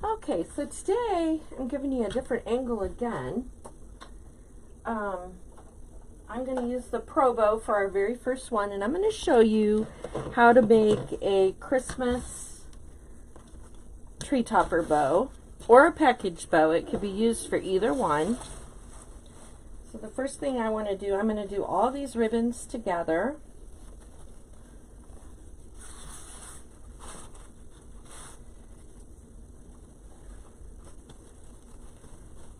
Okay, so today I'm giving you a different angle again. I'm going to use the Pro Bow for our very first one, and I'm going to show you how to make a Christmas tree topper bow or a package bow. It could be used for either one. So the first thing I want to do, I'm going to do all these ribbons together.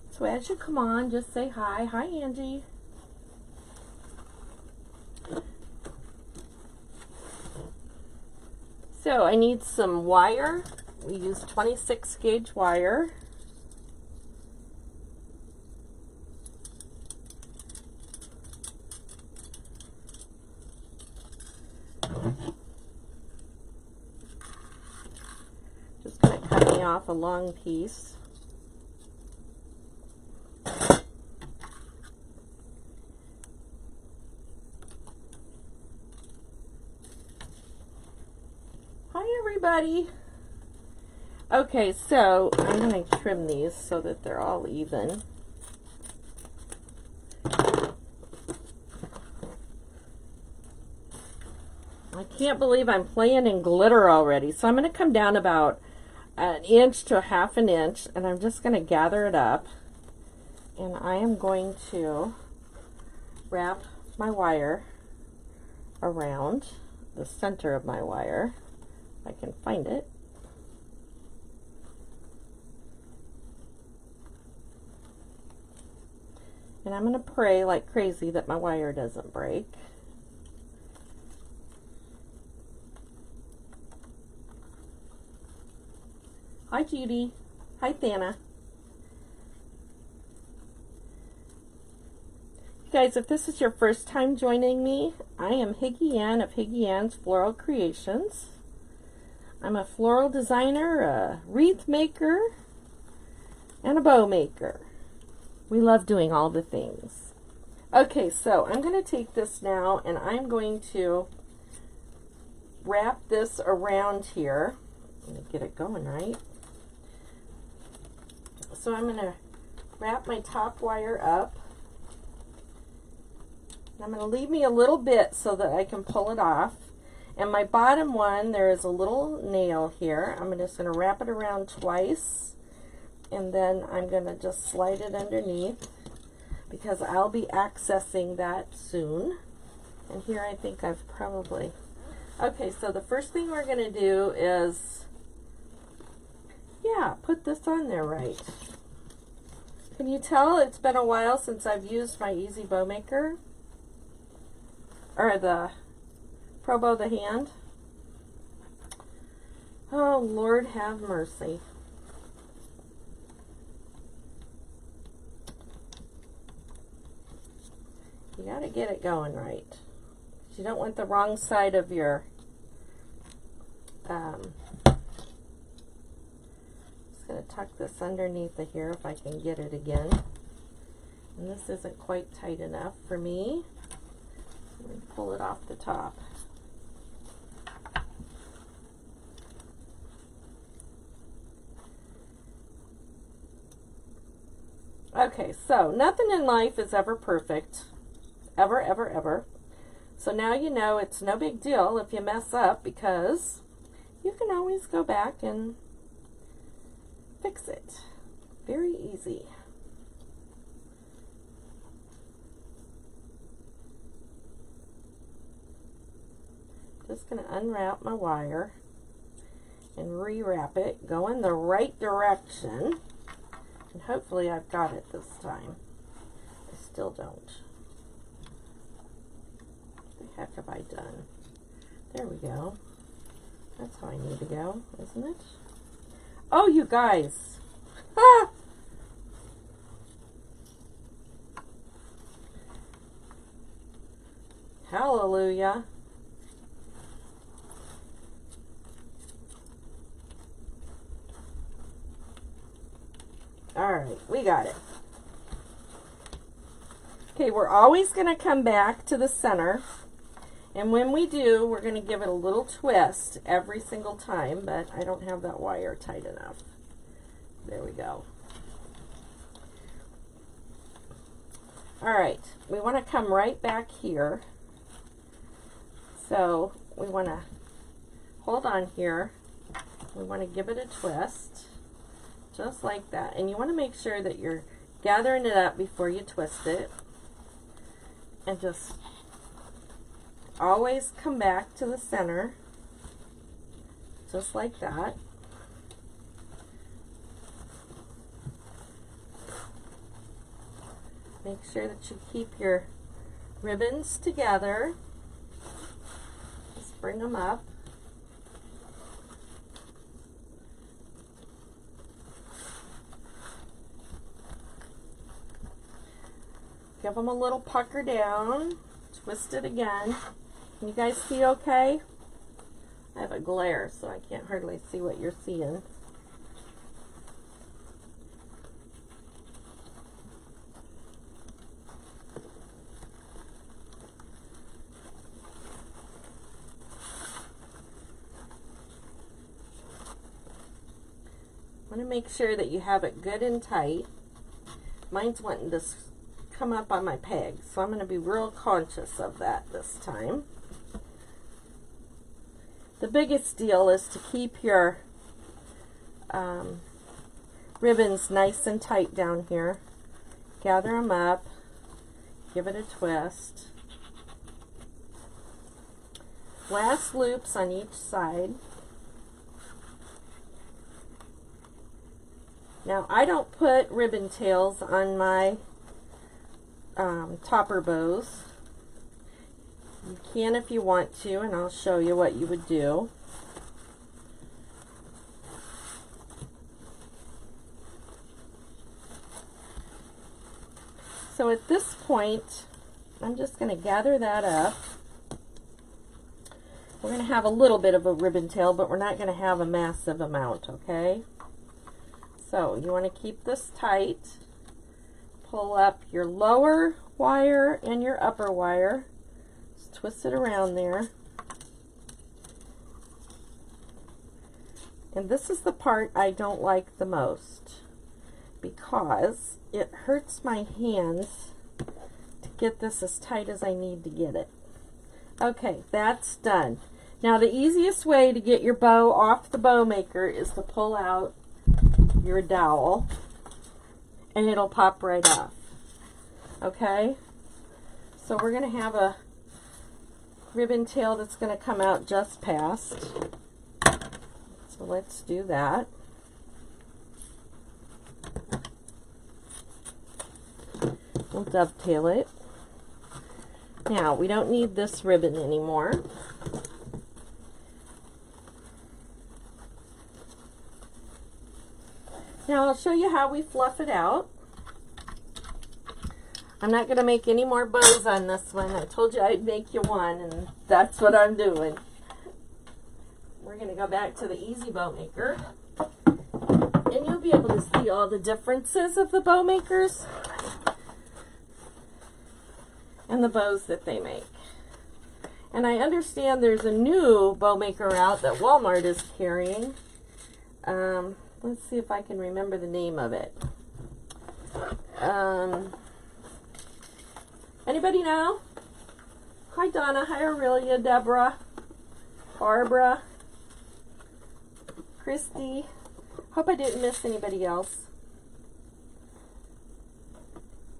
So as you come on, just say hi. Hi, Angie. So I need some wire. We use 26 gauge wire. Just going to cut me off a long piece. Hi everybody. Okay, so I'm going to trim these so that they're all even. I can't believe I'm playing in glitter already. So I'm going to come down about an inch to half an inch, and I'm just going to gather it up. And I am going to wrap my wire around the center of my wire. I can find it. And I'm going to pray like crazy that my wire doesn't break. Hi Judy. Hi Thana. You guys, if this is your first time joining me, I am Higgy Ann of Higgy Ann's Floral Creations. I'm a floral designer, a wreath maker, and a bow maker. We love doing all the things. Okay, so I'm going to take this now and I'm going to wrap this around here. I'm going to get it going right. So I'm going to wrap my top wire up. I'm going to leave me a little bit so that I can pull it off. And my bottom one, there is a little nail here. I'm just going to wrap it around twice. And then I'm going to just slide it underneath because I'll be accessing that soon. And here I think I've probably... Okay, so the first thing we're going to do is, put this on there right. Can you tell it's been a while since I've used my Easy Bow Maker? Or the Pro Bow the hand. Oh, Lord have mercy. You got to get it going right. You don't want the wrong side of your just going to tuck this underneath of here if I can get it again. And this isn't quite tight enough for me. Let me pull it off the top. Okay, so nothing in life is ever perfect. Ever, ever, ever. So now you know it's no big deal if you mess up because you can always go back and fix it. Very easy. Just going to unwrap my wire and rewrap it, go in the right direction, and hopefully I've got it this time. I still don't. What the heck have I done? There we go. That's how I need to go, isn't it? Oh, you guys! Ah! Hallelujah! All right, we got it. Okay, we're always going to come back to the center, and when we do, we're going to give it a little twist every single time, but I don't have that wire tight enough. There we go. All right, we want to come right back here. So we want to hold on here. We want to give it a twist, just like that. And you want to make sure that you're gathering it up before you twist it. And just always come back to the center, just like that. Make sure that you keep your ribbons together. Just bring them up. Give them a little pucker down. Twist it again. Can you guys see okay? I have a glare, so I can't hardly see what you're seeing. I want to make sure that you have it good and tight. Mine's wanting to come up on my peg, so I'm going to be real conscious of that this time. The biggest deal is to keep your ribbons nice and tight down here. Gather them up, give it a twist. Last loops on each side. Now, I don't put ribbon tails on my topper bows. You can if you want to, and I'll show you what you would do. So at this point, I'm just going to gather that up. We're going to have a little bit of a ribbon tail, but we're not going to have a massive amount, okay? So you want to keep this tight. Pull up your lower wire and your upper wire. Just twist it around there. And this is the part I don't like the most because it hurts my hands to get this as tight as I need to get it. Okay, that's done. Now the easiest way to get your bow off the bow maker is to pull out your dowel and it'll pop right off. Okay, so we're going to have a ribbon tail that's going to come out just past. So let's do that. We'll dovetail it. Now we don't need this ribbon anymore. Now I'll show you how we fluff it out. I'm not going to make any more bows on this one. I told you I'd make you one, and that's what I'm doing. We're going to go back to the Easy Bow Maker, and you'll be able to see all the differences of the bow makers and the bows that they make. And I understand there's a new bow maker out that Walmart is carrying. Let's see if I can remember the name of it. Anybody know? Hi Donna, hi Aurelia, Deborah, Barbara, Christy. Hope I didn't miss anybody else.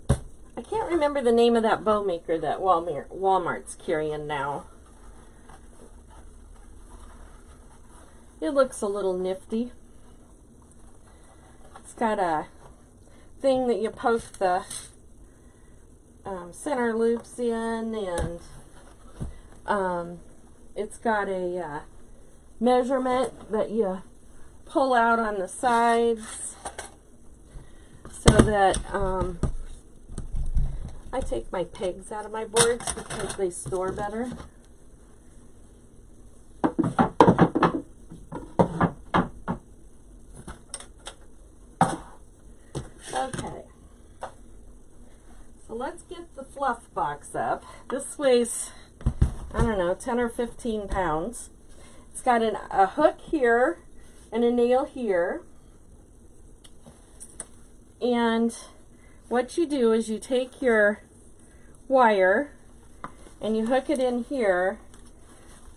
I can't remember the name of that bow maker that Walmart's carrying now. It looks a little nifty. It's got a thing that you poke the center loops in, and it's got a measurement that you pull out on the sides so that I take my pegs out of my boards because they store better. Okay, so let's get the fluff box up. This weighs, I don't know, 10 or 15 pounds. It's got a hook here and a nail here. And what you do is you take your wire and you hook it in here,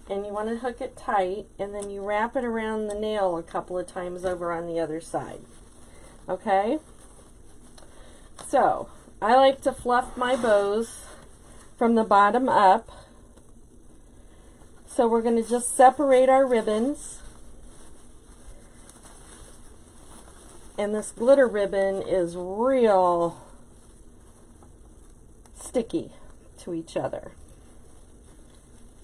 and you want to hook it tight, and then you wrap it around the nail a couple of times over on the other side. Okay? So, I like to fluff my bows from the bottom up. So we're going to just separate our ribbons. And this glitter ribbon is real sticky to each other.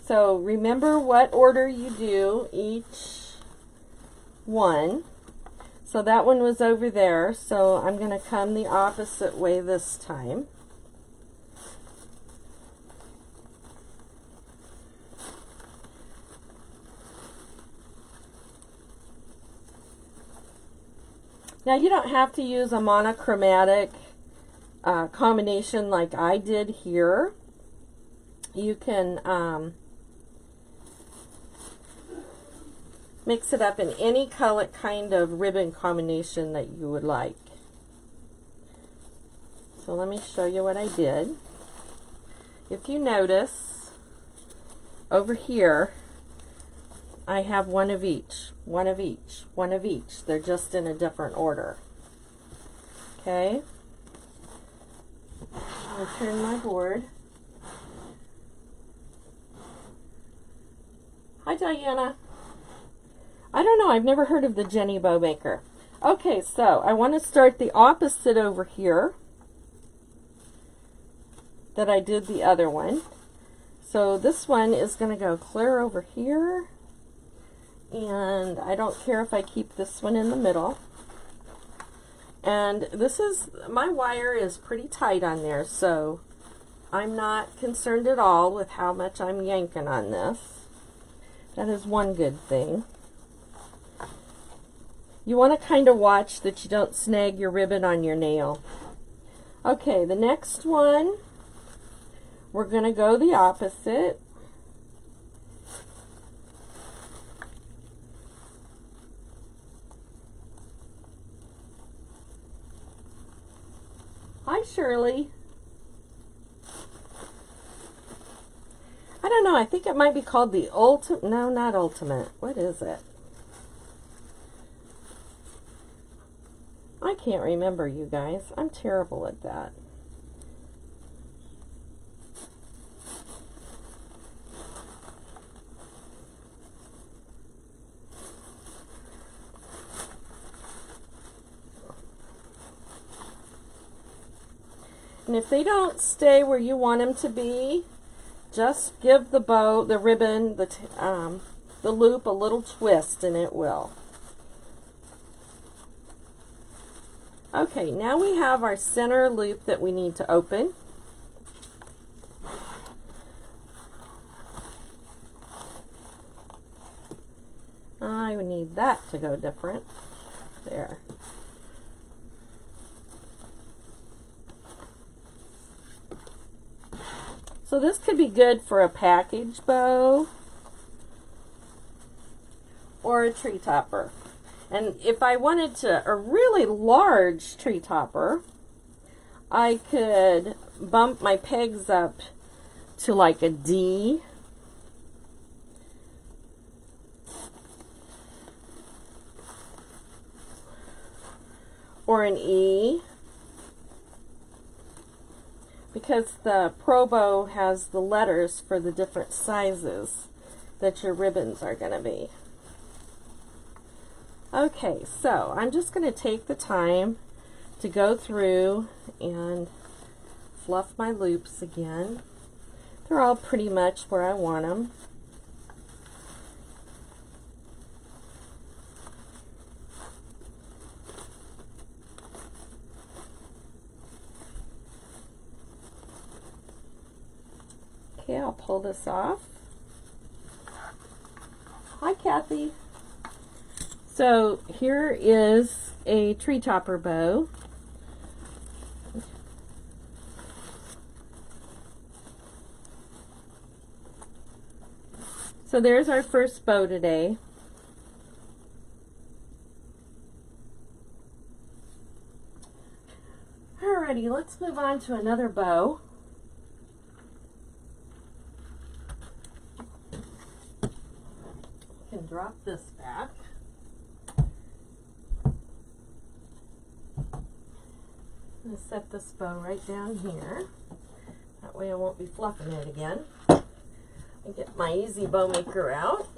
So remember what order you do each one. So that one was over there, so I'm going to come the opposite way this time. Now you don't have to use a monochromatic combination like I did here. You can mix it up in any color kind of ribbon combination that you would like. So let me show you what I did. If you notice, over here, I have one of each, one of each, one of each. They're just in a different order. Okay? I'll turn my board. Hi, Diana. I don't know, I've never heard of the Jenny Bow Maker. Okay, so I want to start the opposite over here that I did the other one. So this one is going to go clear over here, and I don't care if I keep this one in the middle. And this is, my wire is pretty tight on there, so I'm not concerned at all with how much I'm yanking on this. That is one good thing. You want to kind of watch that you don't snag your ribbon on your nail. Okay, the next one, we're going to go the opposite. Hi, Shirley. I don't know, I think it might be called the ultimate, no, not ultimate. What is it? I can't remember, you guys. I'm terrible at that. And if they don't stay where you want them to be, just give the bow, the ribbon, the loop a little twist, and it will. Okay, now we have our center loop that we need to open. I need that to go different. There. So this could be good for a package bow or a tree topper. And if I wanted a really large tree topper, I could bump my pegs up to like a D. Or an E. Because the Pro Bow has the letters for the different sizes that your ribbons are going to be. Okay, so I'm just going to take the time to go through and fluff my loops again. They're all pretty much where I want them. Okay, I'll pull this off. Hi, Kathy. So here is a tree topper bow. So there's our first bow today. Alrighty, let's move on to another bow. Can drop this back. I'm going to set this bow right down here. That way I won't be fluffing it again. And get my Easy Bow Maker out.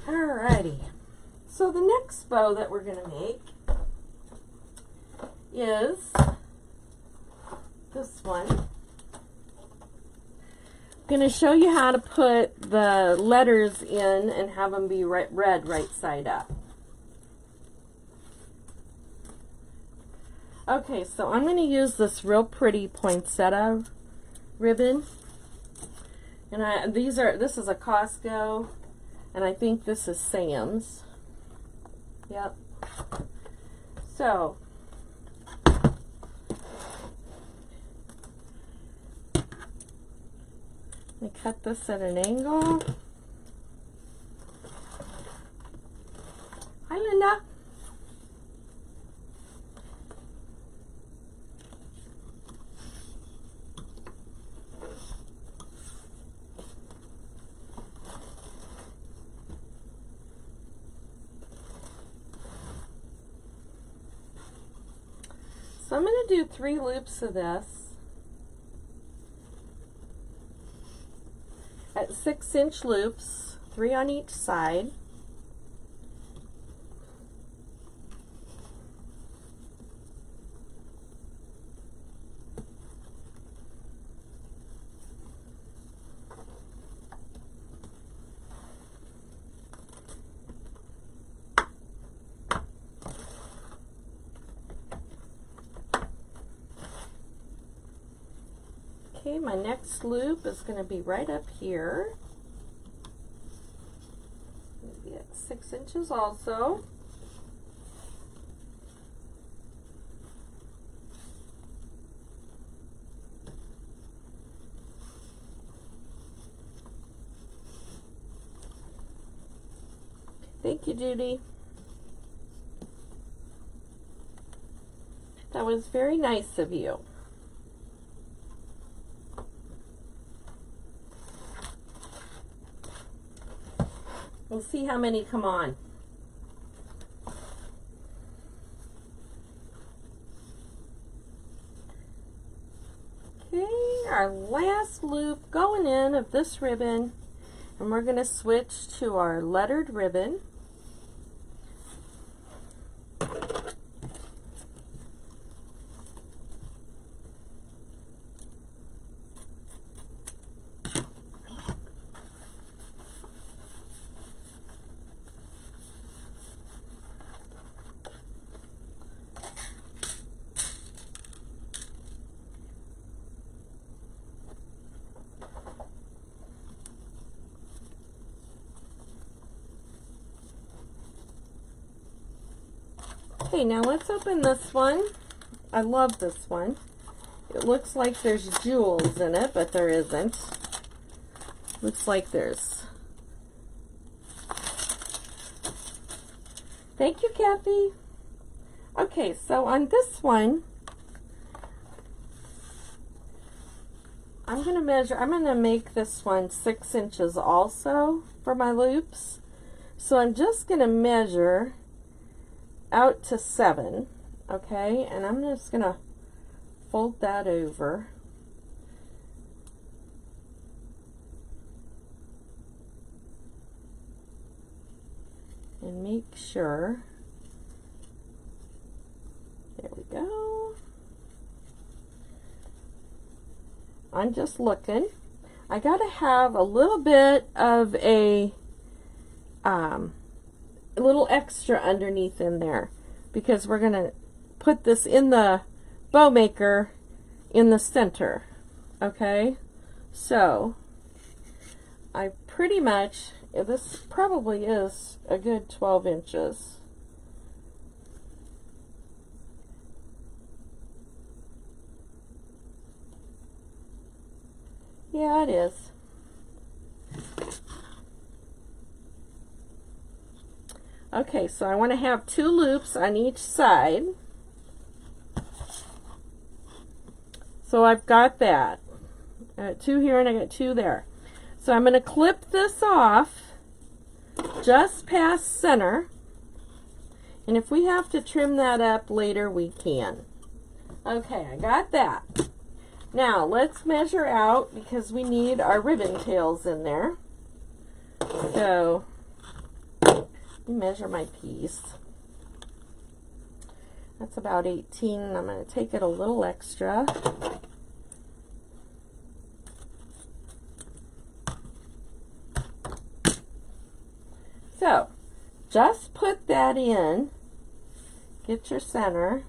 Alrighty. So the next bow that we're going to make is this one. I'm going to show you how to put the letters in and have them be read right side up. Okay, so I'm going to use this real pretty poinsettia ribbon. And this is a Costco, and I think this is Sam's. Yep. So I cut this at an angle. Hi, Linda. So I'm going to do 3 loops of this at 6-inch loops, 3 on each side. Okay, my next loop is going to be right up here. Maybe at 6 inches also. Thank you, Judy. That was very nice of you. We'll see how many come on. Okay, our last loop going in of this ribbon, and we're going to switch to our lettered ribbon. Okay, now let's open this one. I love this one. It looks like there's jewels in it, but there isn't. Looks like there's... Thank you, Kathy. Okay, so on this one, I'm going to measure, I'm going to make this one 6 inches also for my loops. So I'm just going to measure out to 7, okay, and I'm just going to fold that over. And make sure, there we go. I'm just looking. I got to have a little bit of a little extra underneath in there because we're going to put this in the bow maker in the center. Okay, so I pretty much, this probably is a good 12 inches. Yeah, it is. Okay, so I want to have 2 loops on each side. So I've got that. I got 2 here and I got 2 there. So I'm going to clip this off just past center. And if we have to trim that up later, we can. Okay, I got that. Now let's measure out because we need our ribbon tails in there. So let me measure my piece. That's about 18, and I'm going to take it a little extra. So just put that in, get your center,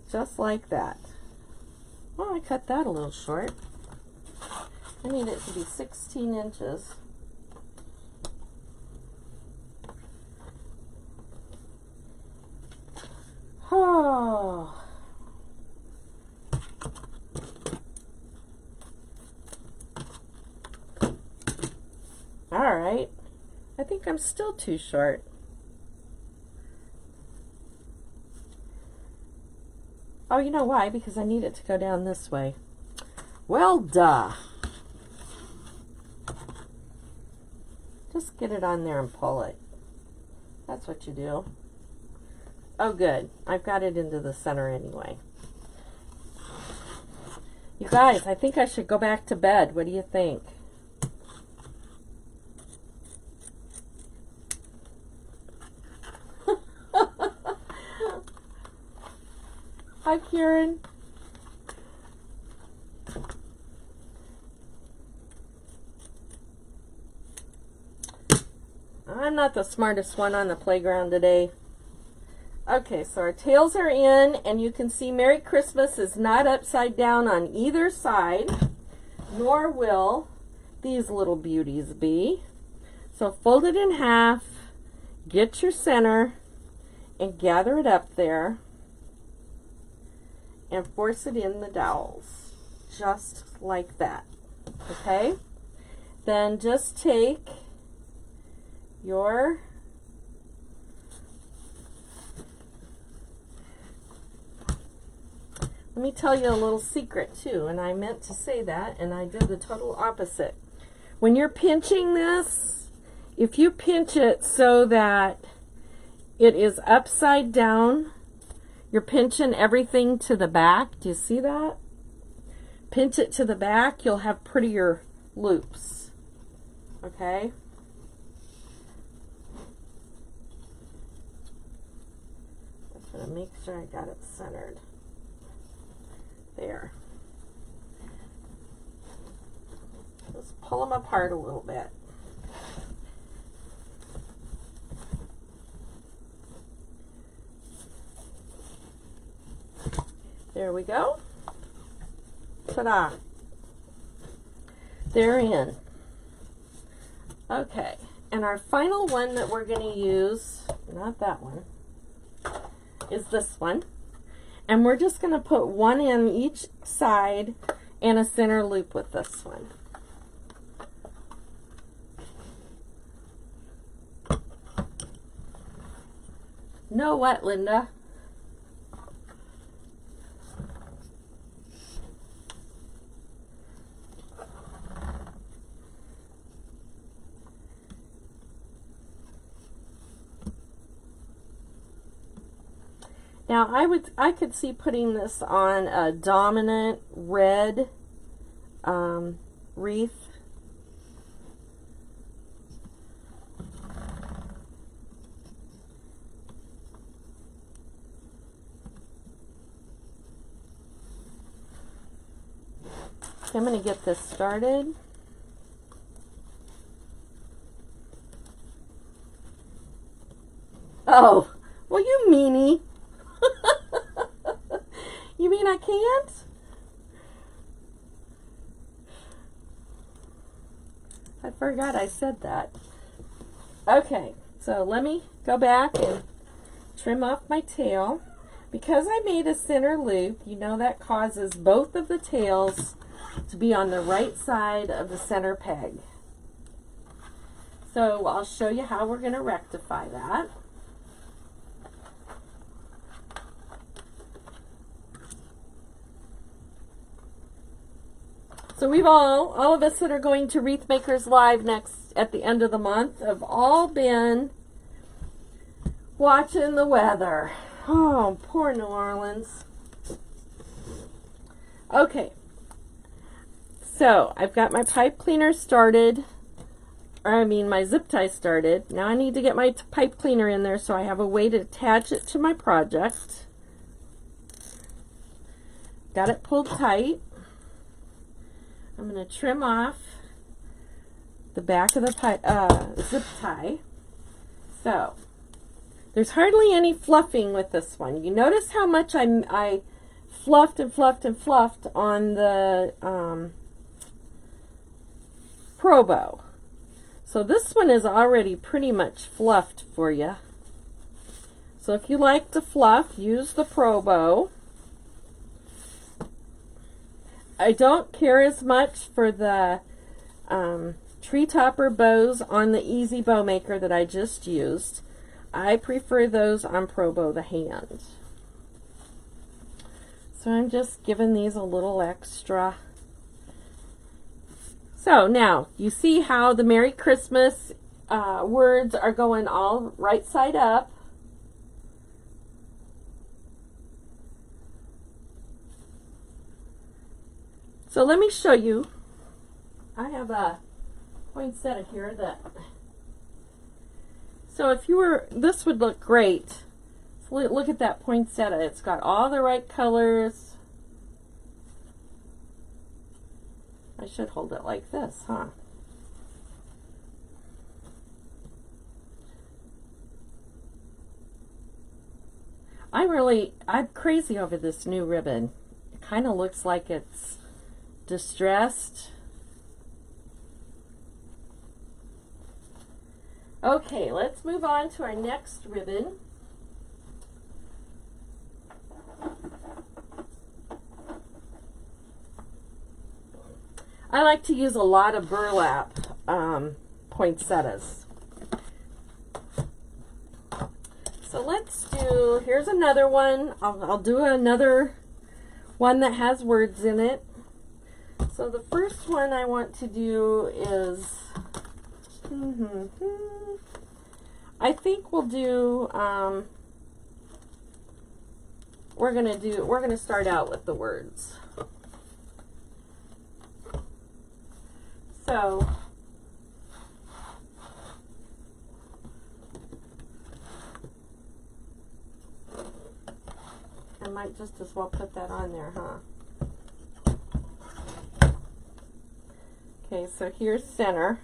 just like that. Well, I cut that a little short. I need it to be 16 inches. Oh. All right. I think I'm still too short. Oh, you know why? Because I need it to go down this way. Well, duh. Just get it on there and pull it. That's what you do. Oh, good. I've got it into the center anyway. You guys, I think I should go back to bed. What do you think? Hi, Karen. I'm not the smartest one on the playground today. Okay, so our tails are in, and you can see Merry Christmas is not upside down on either side, nor will these little beauties be. So fold it in half, get your center, and gather it up there, and force it in the dowels, just like that, okay? Then just take your let me tell you a little secret too, and I meant to say that, and I did the total opposite. When you're pinching this, if you pinch it so that it is upside down, you're pinching everything to the back. Do you see that? Pinch it to the back, you'll have prettier loops. Okay? Just gonna make sure I got it centered. There. Just pull them apart a little bit. There we go. Ta-da. They're in. Okay, and our final one that we're going to use, not that one, is this one. And we're just going to put one in each side and a center loop with this one. Know what, Linda? Now I could see putting this on a dominant red wreath. I'm going to get this started. Oh, well, you meanie. You mean I can't? I forgot I said that. Okay, so let me go back and trim off my tail. Because I made a center loop, you know that causes both of the tails to be on the right side of the center peg. So I'll show you how we're going to rectify that. So we've all of us that are going to Wreath Makers Live next at the end of the month have all been watching the weather. Oh, poor New Orleans. Okay. So I've got my pipe cleaner started. My zip tie started. Now I need to get my pipe cleaner in there so I have a way to attach it to my project. Got it pulled tight. I'm going to trim off the back of the zip tie. So there's hardly any fluffing with this one. You notice how much I fluffed and fluffed and fluffed on the Pro Bow. So this one is already pretty much fluffed for you. So if you like the fluff, use the Pro Bow. I don't care as much for the tree topper bows on the Easy Bow Maker that I just used. I prefer those on Pro Bow the hand. So I'm just giving these a little extra. So now, you see how the Merry Christmas words are going all right side up. So let me show you. I have a poinsettia here that... So if you were... This would look great. So look at that poinsettia. It's got all the right colors. I should hold it like this, huh? I'm crazy over this new ribbon. It kind of looks like it's distressed. Okay, let's move on to our next ribbon. I like to use a lot of burlap poinsettias. So let's do, here's another one. I'll do another one that has words in it. So the first one I want to do is, I think we'll do, we're gonna start out with the words. So I might just as well put that on there, huh? Okay, so here's center.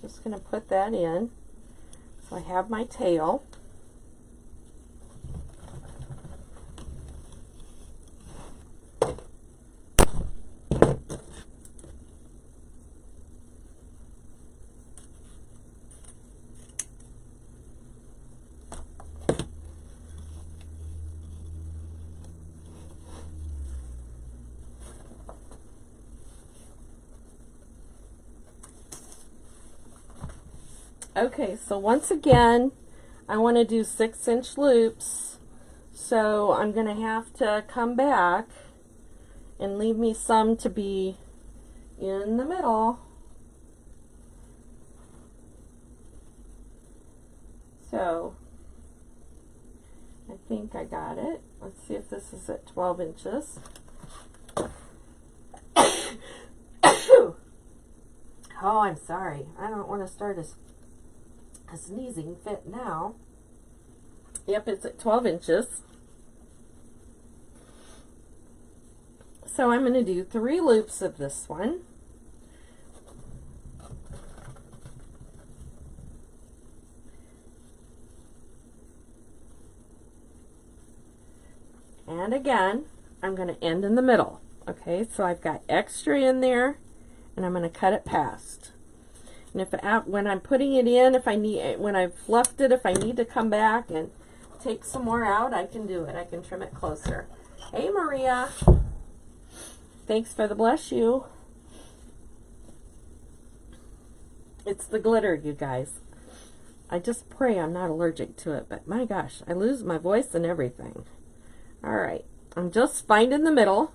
Just going to put that in. So I have my tail. Okay, so once again, I want to do 6-inch loops, so I'm going to have to come back and leave me some to be in the middle. So, I think I got it. Let's see if this is at 12 inches. Oh, I'm sorry. I don't want to start a sneezing fit now. Yep, it's at 12 inches. So I'm going to do 3 loops of this one. And again, I'm going to end in the middle. Okay, so I've got extra in there, and I'm going to cut it past. And if when I'm putting it in, when I've fluffed it, if I need to come back and take some more out, I can do it. I can trim it closer. Hey, Maria. Thanks for the bless you. It's the glitter, you guys. I just pray I'm not allergic to it, but my gosh, I lose my voice and everything. All right, I'm just finding the middle,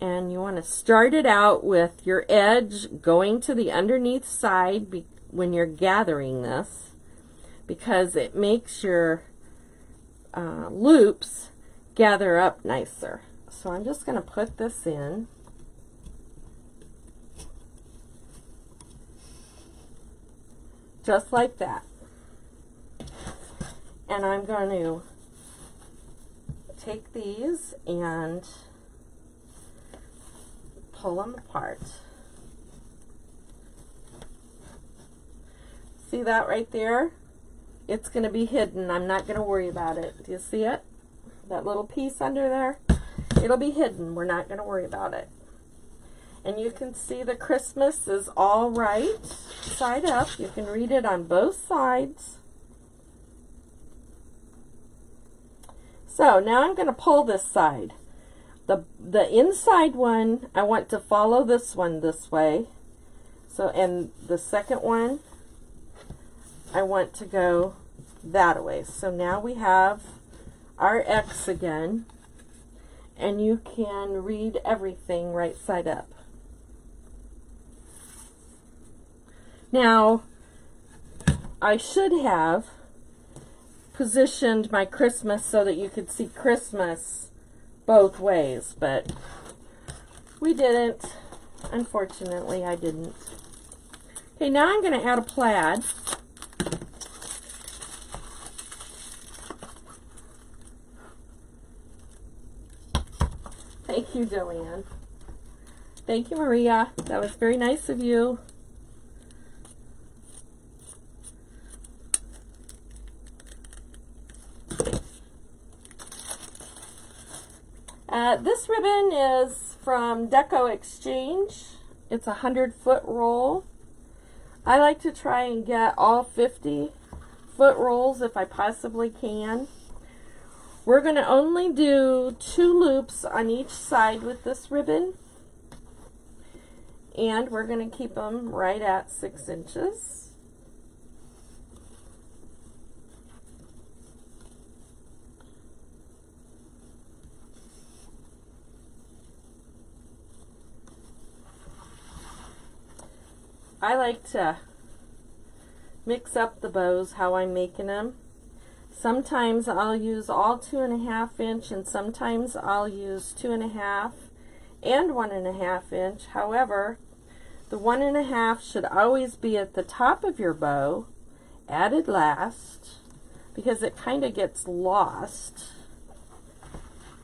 And you want to start it out with your edge going to the underneath side when you're gathering this, because it makes your loops gather up nicer. So I'm just going to put this in. Just like that. And I'm going to take these and pull them apart. See that right there? It's going to be hidden. I'm not going to worry about it. Do you see it? That little piece under there? It'll be hidden. We're not going to worry about it. And you can see the Christmas is all right side up. You can read it on both sides. So now I'm going to pull this side. The inside one, I want to follow this one this way. So, and the second one, I want to go that way. So now we have our X again, and you can read everything right side up. Now, I should have positioned my Christmas so that you could see Christmas both ways, but we didn't. Unfortunately, I didn't. Okay, now I'm going to add a plaid. Thank you, Joanne. Thank you, Maria. That was very nice of you. This ribbon is from Deco Exchange. It's a 100-foot roll. I like to try and get all 50-foot rolls if I possibly can. We're going to only do 2 loops on each side with this ribbon, and we're going to keep them right at 6 inches. I like to mix up the bows how I'm making them. Sometimes I'll use all 2.5 inch, and sometimes I'll use 2.5 and 1.5 inch. However, the 1.5 should always be at the top of your bow, added last, because it kind of gets lost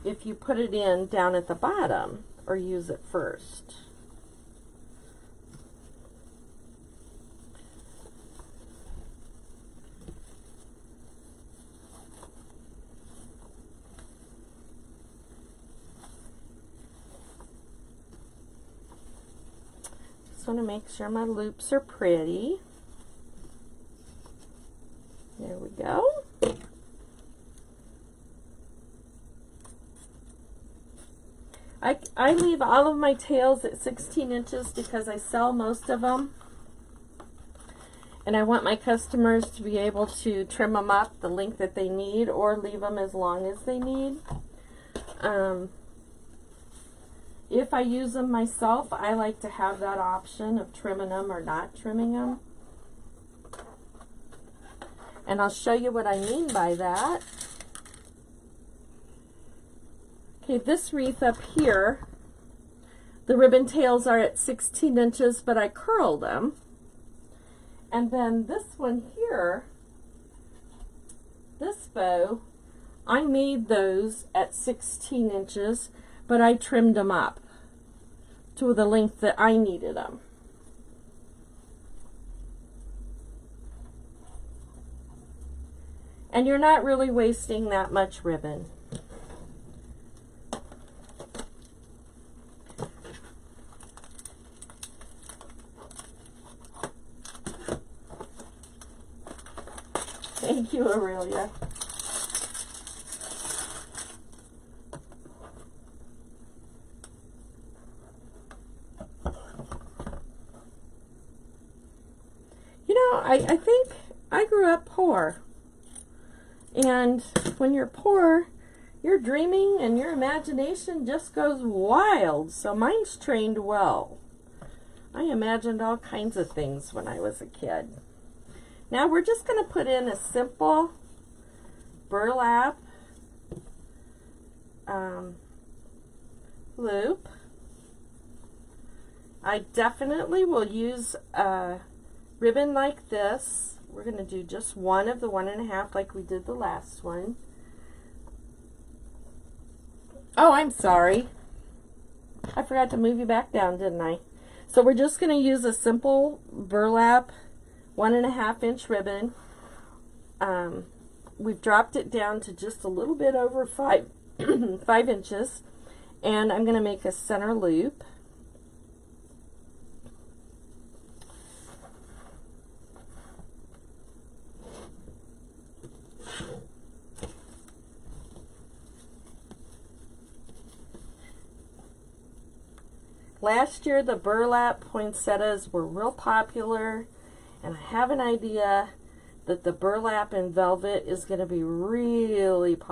if you put it in down at the bottom or use it first. Just want to make sure my loops are pretty. There we go. I leave all of my tails at 16 inches because I sell most of them. And I want my customers to be able to trim them up the length that they need, or leave them as long as they need. If I use them myself, I like to have that option of trimming them or not trimming them. And I'll show you what I mean by that. Okay, this wreath up here, the ribbon tails are at 16 inches, but I curled them. And then this one here, this bow, I made those at 16 inches, but I trimmed them up to the length that I needed them. And you're not really wasting that much ribbon. Thank you, Aurelia. You know, I think I grew up poor. And when you're poor, your dreaming and your imagination just goes wild. So mine's trained well. I imagined all kinds of things when I was a kid. Now we're just going to put in a simple burlap loop. I definitely will use a ribbon like this. We're going to do just one of the 1.5 like we did the last one. Oh, I'm sorry. I forgot to move you back down, didn't I? So we're just going to use a simple burlap 1.5 inch ribbon. We've dropped it down to just a little bit over 5 inches, and I'm going to make a center loop. Last year the burlap poinsettias were real popular, and I have an idea that the burlap and velvet is going to be really popular.